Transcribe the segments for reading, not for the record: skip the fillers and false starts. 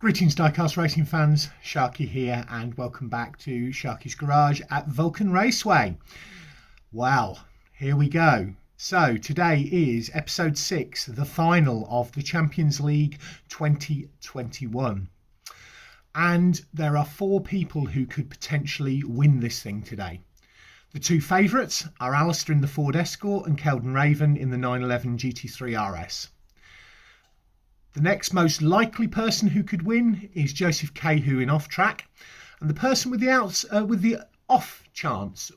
Greetings Diecast Racing fans, Sharky here and welcome back to Sharky's Garage at Vulcan Raceway. Well, here we go. So today is episode 6, the final of the Champions League 2021. And there are 4 people who could potentially win this thing today. The 2 favourites are Alastair in the Ford Escort and Keldon Raven in the 911 GT3 RS. The next most likely person who could win is Joseph Kahu in off track, and the person with the off chance,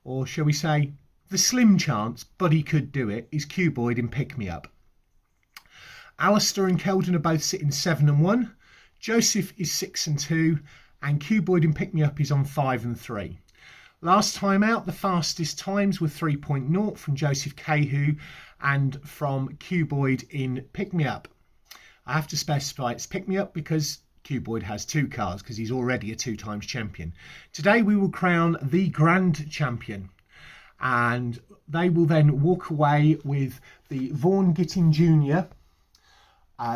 or shall we say the slim chance, but he could do it, is Cuboid in Pick Me Up. Alastair and Keldon are both sitting 7 and 1. Joseph is 6 and 2, and Cuboid in Pick Me Up is on 5 and 3. Last time out, the fastest times were 3.0 from Joseph Kahu and from Cuboid in Pick Me Up. I have to specify it's Pick Me Up because Cuboid has 2 cars because he's already a 2 times champion. Today we will crown the Grand Champion, and they will then walk away with the Vaughan Gittin Jr.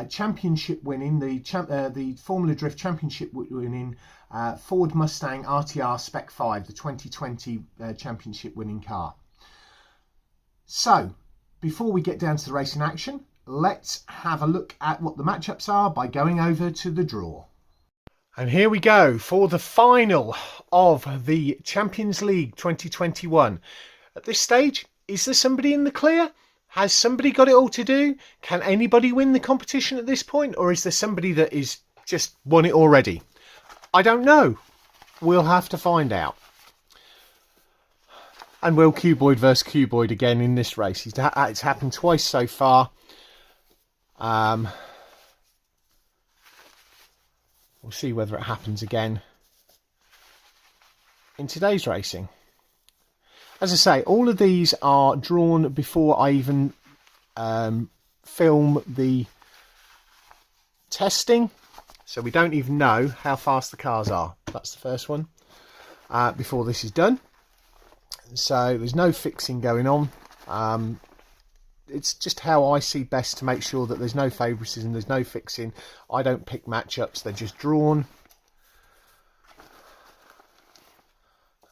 Championship winning, the Formula Drift Championship winning Ford Mustang RTR Spec 5, the 2020 championship winning car. So, before we get down to the racing action, let's have a look at what the matchups are by going over to the draw. And here we go for the final of the Champions League 2021. At this stage, is there somebody in the clear? Has somebody got it all to do? Can anybody win the competition at this point? Or is there somebody that is just won it already? I don't know. We'll have to find out. And will Cuboid versus Cuboid again in this race? It's happened twice so far. We'll see whether it happens again in today's racing. As I say, all of these are drawn before I even film the testing, so we don't even know how fast the cars are. That's the first one before this is done. So there's no fixing going on. It's just how I see best to make sure that there's no favouritism, there's no fixing. I don't pick matchups, they're just drawn.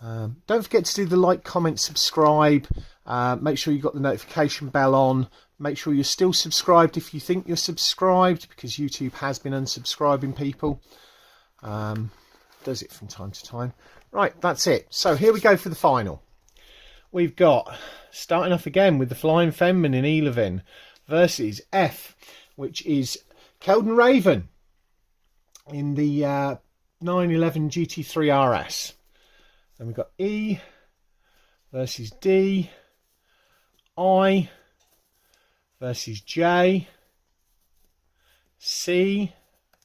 Don't forget to do the like, comment, subscribe. Make sure you've got the notification bell on. Make sure you're still subscribed if you think you're subscribed, because YouTube has been unsubscribing people. Does it from time to time. Right, that's it. So here we go for the final. We've got, starting off again with the Flying Fenman in Elevin versus F, which is Keldon Raven in the 911 GT3 RS. Then we've got E versus D, I versus J, C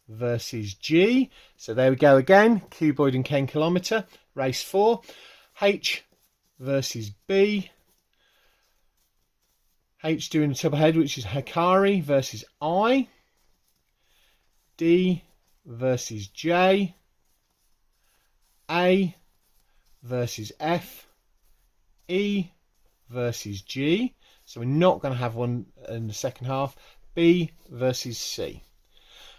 versus G. So there we go again, Cuboid and Ken Kilometre, race 4. H versus B. H doing the top ahead, which is Hikari versus I. D versus J. A versus F. E versus G. So we're not going to have one in the second half. B versus C.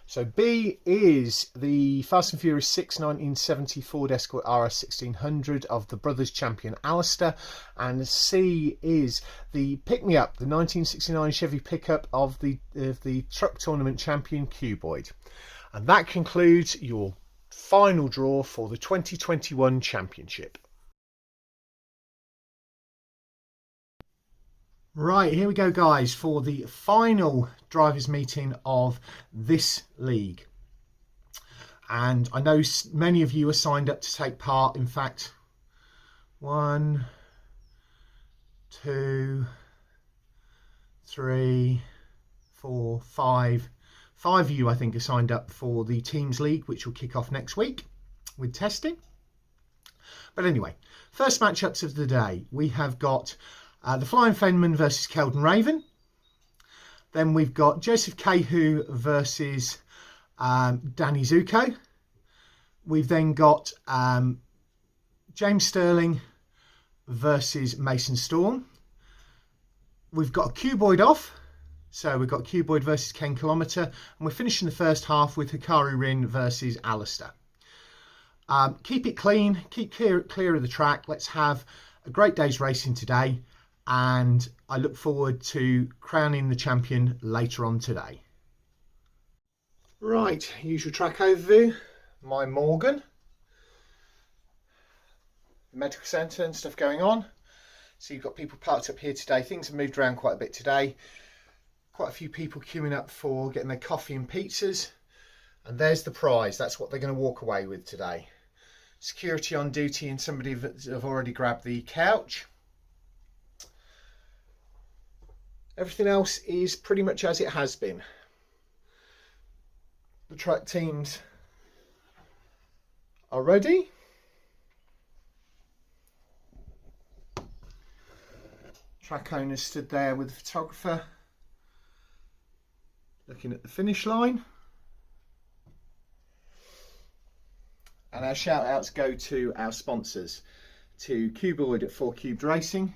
So B is the Fast and Furious 6 1970 Ford Escort RS 1600 of the Brothers Champion Alastair, and C is the Pick Me Up, the 1969 Chevy pickup of the Truck Tournament Champion Cuboid. And that concludes your final draw for the 2021 Championship. Right, here we go guys for the final drivers meeting of this league, and I know many of you are signed up to take part. In fact, 1, 2, 3, 4, 5 of you I think are signed up for the Teams League, which will kick off next week with testing. But anyway, first matchups of the day, we have got the Flying Fenman versus Keldon Raven. Then we've got Joseph Kahu versus Danny Zuko. We've then got James Sterling versus Mason Storm. We've got a Cuboid off So we've got Cuboid versus 10 Kilometre, and we're finishing the first half with Hikari Rin versus Alastair. Keep it clean, keep clear of the track. Let's have a great day's racing today, and I look forward to crowning the champion later on today. Right, usual track overview. My Morgan, the medical centre and stuff going on. So you've got people parked up here today. Things have moved around quite a bit today. Quite a few people queuing up for getting their coffee and pizzas. And there's the prize. That's what they're going to walk away with today. Security on duty and somebody have already grabbed the couch. Everything else is pretty much as it has been. The track teams are ready. Track owners stood there with the photographer, looking at the finish line. And our shout outs go to our sponsors, to Cuboid at 4 Cubed Racing,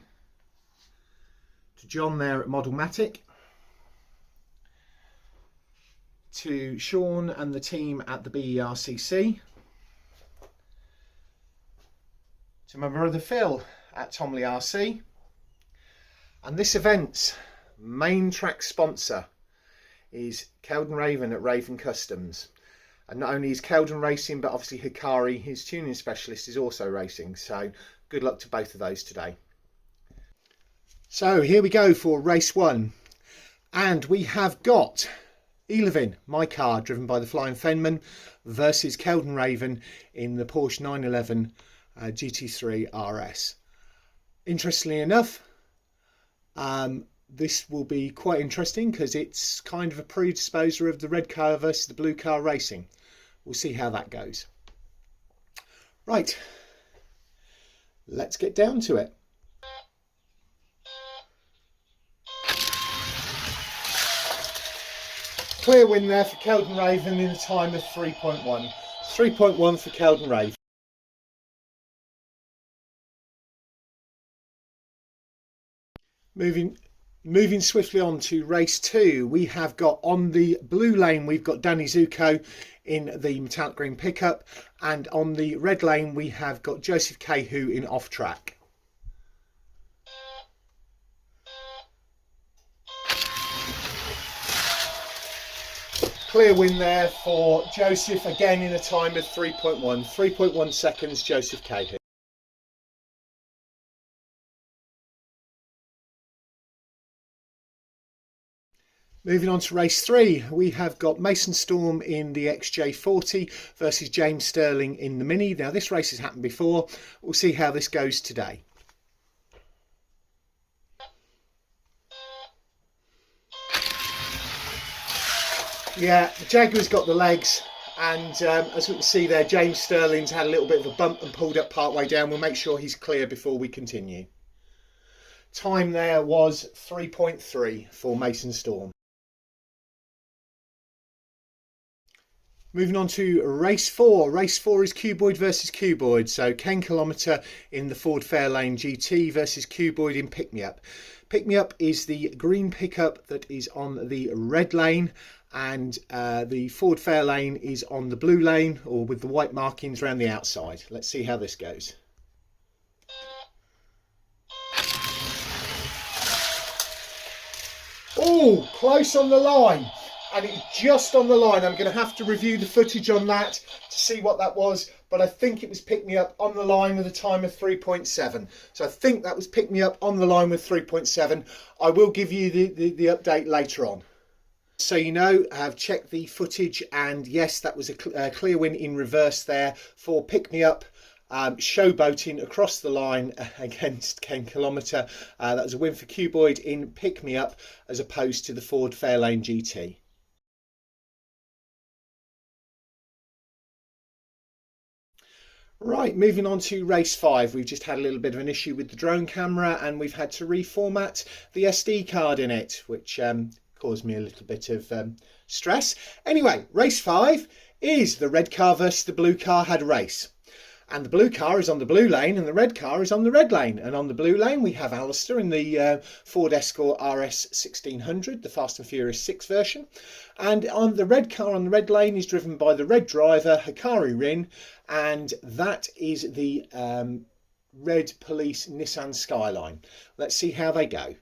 to John there at Modelmatic, to Sean and the team at the BERCC, to my brother Phil at Tomley RC, and this event's main track sponsor is Keldon Raven at Raven Customs. And not only is Keldon racing, but obviously Hikari, his tuning specialist, is also racing. So good luck to both of those today. So here we go for race 1. And we have got Elevin, my car, driven by the Flying Fenman, versus Keldon Raven in the Porsche 911 GT3 RS. Interestingly enough, this will be quite interesting because it's kind of a predisposer of the red car versus the blue car racing. We'll see how that goes. Right, let's get down to it. Clear win there for Keldon Raven in a time of 3.1. 3.1 for Keldon Raven. Moving swiftly on to race 2, we have got on the blue lane, we've got Danny Zuko in the metallic green pickup, and on the red lane we have got Joseph Kahu in off track. Clear win there for Joseph, again in a time of 3.1. 3.1 seconds, Joseph Kahu. Moving on to race 3, we have got Mason Storm in the XJ40 versus James Sterling in the Mini. Now this race has happened before. We'll see how this goes today. Yeah, the Jaguar's got the legs, and as we can see there, James Sterling's had a little bit of a bump and pulled up part way down. We'll make sure he's clear before we continue. Time there was 3.3 for Mason Storm. Moving on to race 4. Race 4 is Cuboid versus Cuboid. So 10 kilometre in the Ford Fairlane GT versus Cuboid in Pick Me Up. Pick Me Up is the green pickup that is on the red lane, and the Ford Fairlane is on the blue lane, or with the white markings around the outside. Let's see how this goes. Oh, close on the line. And it's just on the line. I'm going to have to review the footage on that to see what that was, but I think it was Pick Me Up on the line with a time of 3.7. So I think that was Pick Me Up on the line with 3.7. I will give you the update later on. So you know, I've checked the footage, and yes, that was a clear win in reverse there for Pick Me Up. Showboating across the line against 10 kilometre. That was a win for Cuboid in Pick Me Up as opposed to the Ford Fairlane GT. Right, moving on to race 5. We've just had a little bit of an issue with the drone camera, and we've had to reformat the SD card in it, which caused me a little bit of stress. Anyway, race 5 is the red car versus the blue car had a race. And the blue car is on the blue lane and the red car is on the red lane. And on the blue lane we have Alastair in the Ford Escort RS 1600, the Fast and Furious 6 version. And on the red car on the red lane is driven by the red driver, Hikari Rin, and that is the red police Nissan Skyline. Let's see how they go.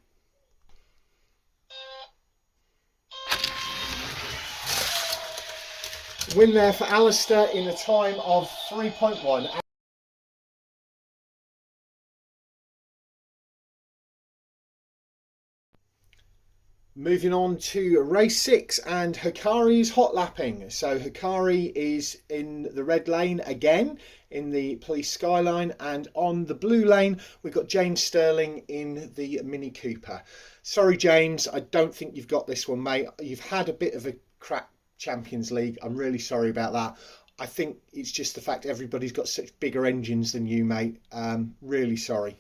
Win there for Alastair in a time of 3.1. Moving on to race 6, and Hikari is hot lapping. So Hikari is in the red lane again in the police Skyline, and on the blue lane we've got James Sterling in the Mini Cooper. Sorry James, I don't think you've got this one, mate. You've had a bit of a crap Champions League. I'm really sorry about that. I think it's just the fact everybody's got such bigger engines than you, mate. Really sorry.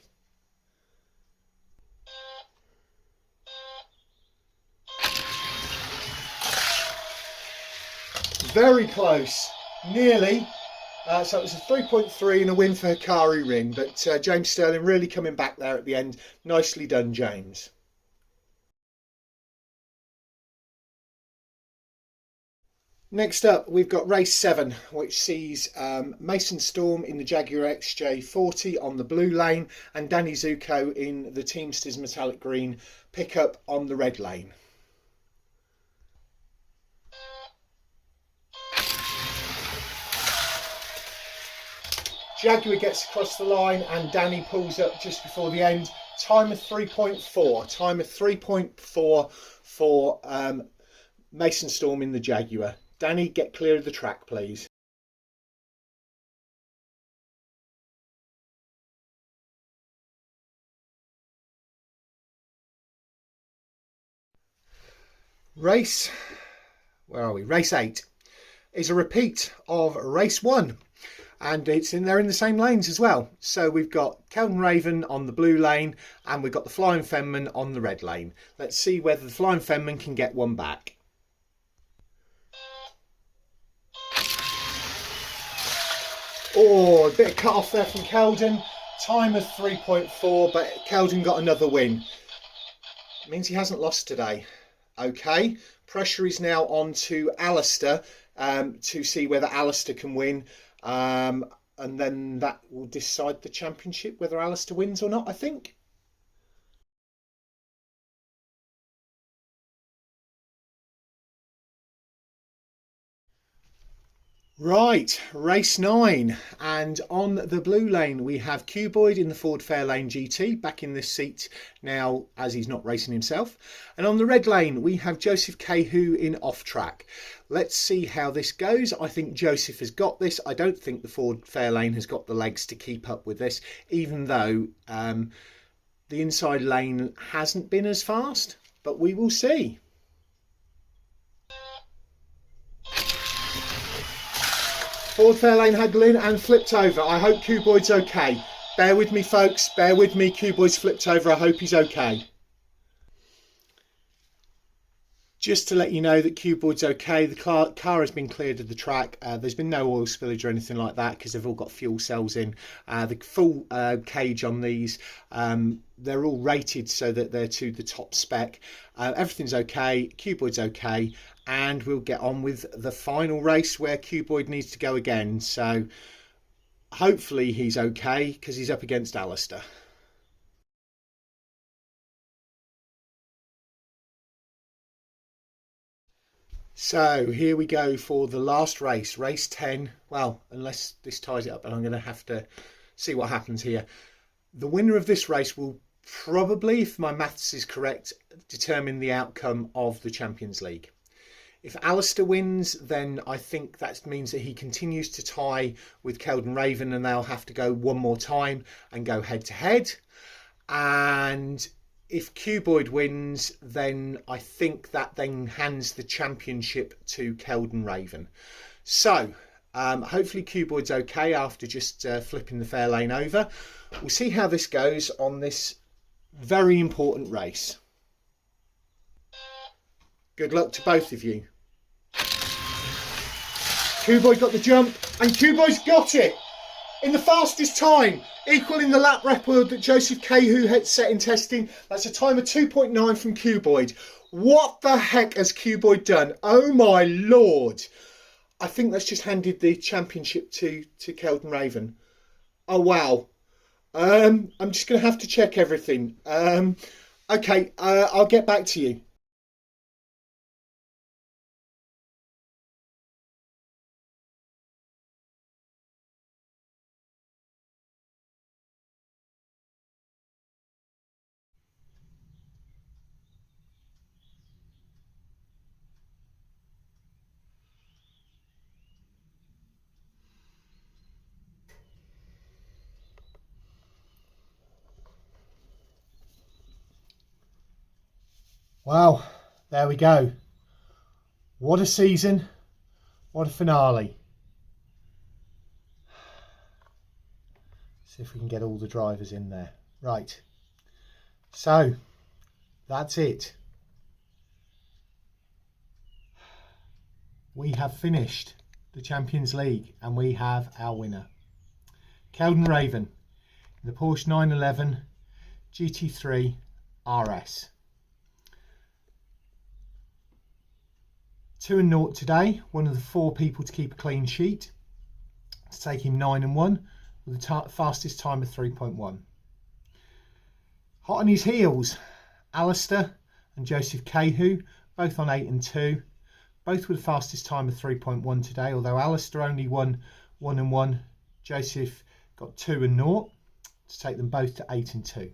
Very close, nearly. So it was a 3.3 and a win for Hikari Rin, but James Sterling really coming back there at the end. Nicely done, James. Next up, we've got race 7, which sees Mason Storm in the Jaguar XJ40 on the blue lane and Danny Zuko in the Teamsters Metallic Green pickup on the red lane. Jaguar gets across the line and Danny pulls up just before the end. Time of 3.4. Time of 3.4 for Mason Storm in the Jaguar. Danny, get clear of the track, please. Where are we? Race 8 is a repeat of race 1. And it's in there in the same lanes as well. So we've got Keldon Raven on the blue lane and we've got the Flying Fenman on the red lane. Let's see whether the Flying Fenman can get one back. Oh, a bit of cut off there from Keldon. Time of 3.4, but Keldon got another win. It means he hasn't lost today. Okay, pressure is now on to Alastair to see whether Alastair can win. And then that will decide the championship, whether Alastair wins or not, I think. Right, race 9, and on the blue lane we have Cuboid in the Ford Fairlane GT, back in this seat now as he's not racing himself. And on the red lane we have Joseph Kahu in off track. Let's see how this goes. I think Joseph has got this. I don't think the Ford Fairlane has got the legs to keep up with this, even though the inside lane hasn't been as fast, but we will see. Ford Fairlane haggled in and flipped over. I hope Cuboid's okay. Bear with me, folks. Bear with me. Cuboid's flipped over. I hope he's okay. Just to let you know that Cuboid's okay. The car has been cleared of the track. There's been no oil spillage or anything like that because they've all got fuel cells in. The full cage on these, they're all rated so that they're to the top spec. Everything's okay. Cuboid's okay. And we'll get on with the final race where Cuboid needs to go again. So hopefully he's okay because he's up against Alastair. So here we go for the last race, race 10. Well, unless this ties it up, and I'm going to have to see what happens here. The winner of this race will probably, if my maths is correct, determine the outcome of the Champions League. If Alastair wins, then I think that means that he continues to tie with Keldon Raven and they'll have to go one more time and go head to head. And if Cuboid wins, then I think that then hands the championship to Keldon Raven. So hopefully Cuboid's okay after just flipping the Fairlane over. We'll see how this goes on this very important race. Good luck to both of you. Cuboid got the jump and Cuboid's got it. in the fastest time, equaling the lap record that Joseph Kahu had set in testing. That's a time of 2.9 from Cuboid. What the heck has Cuboid done? Oh my lord. I think that's just handed the championship to Keldon Raven. Oh wow. I'm just going to have to check everything. Okay, I'll get back to you. Well, there we go. What a season. What a finale. See if we can get all the drivers in there. Right. So, that's it. We have finished the Champions League and we have our winner. Keldon Raven in the Porsche 911 GT3 RS. 2-0 today, one of the 4 people to keep a clean sheet. To take him 9-1 with the fastest time of 3.1. Hot on his heels, Alastair and Joseph Kahu, both on 8 and 2, both with the fastest time of 3.1 today, although Alastair only won 1 and 1, Joseph got 2 and 0 to take them both to 8 and 2.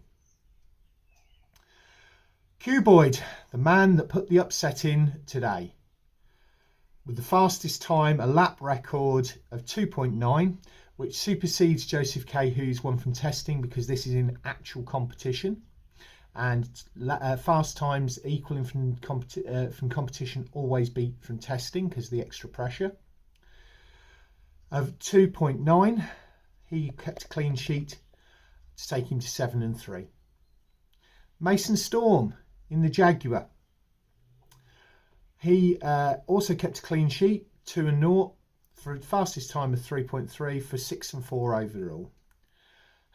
Cuboid, the man that put the upset in today, with the fastest time, a lap record of 2.9, which supersedes Joseph Kahu's one from testing because this is in actual competition. And fast times equaling from competition always beat from testing because of the extra pressure. Of 2.9, he kept a clean sheet to take him to 7 and 3. Mason Storm in the Jaguar. He also kept a clean sheet, 2 and 0, for a fastest time of 3.3 for 6 and 4 overall.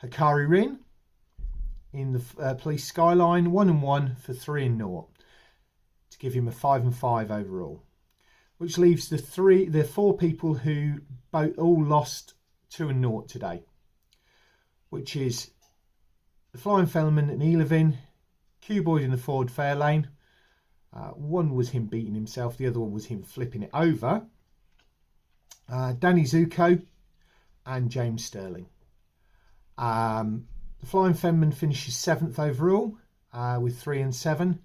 Hikari Rin in the Police Skyline, 1 and 1 for 3 and 0 to give him a 5 and 5 overall, which leaves the 4 people who all lost 2 and 0 today, which is the Flying Fellman and Elevin, Cuboid in the Ford Fairlane. One was him beating himself, the other one was him flipping it over. Danny Zuko and James Sterling. The Flying Fenman finishes 7th overall with 3 and 7.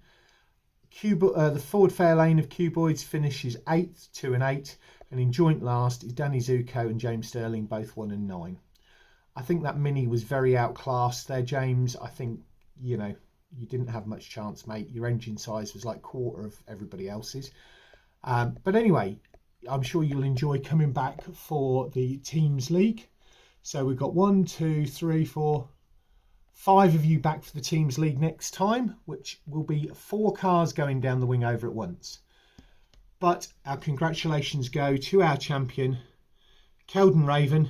The Ford Fairlane of Cuboids finishes 8th, 2 and 8. And in joint last is Danny Zuko and James Sterling, both 1 and 9. I think that Mini was very outclassed there, James. I think, you know, you didn't have much chance, mate. Your engine size was like quarter of everybody else's. But anyway, I'm sure you'll enjoy coming back for the Teams League. So we've got 1, 2, 3, 4, 5 of you back for the Teams League next time, which will be 4 cars going down the wing over at once. But our congratulations go to our champion, Keldon Raven,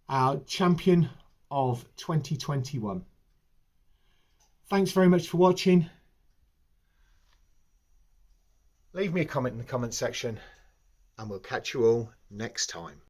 our champion of 2021. Thanks very much for watching. Leave me a comment in the comment section and we'll catch you all next time.